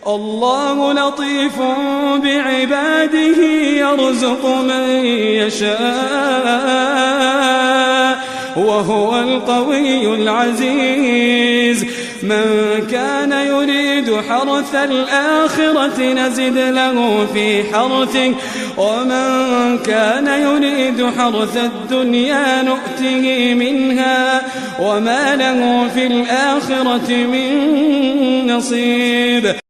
الله لطيف بعباده يرزق من يشاء وهو القوي العزيز. من كان يريد حرث الآخرة نزد له في حرثه ومن كان يريد حرث الدنيا نؤته منها وما له في الآخرة من نصيب.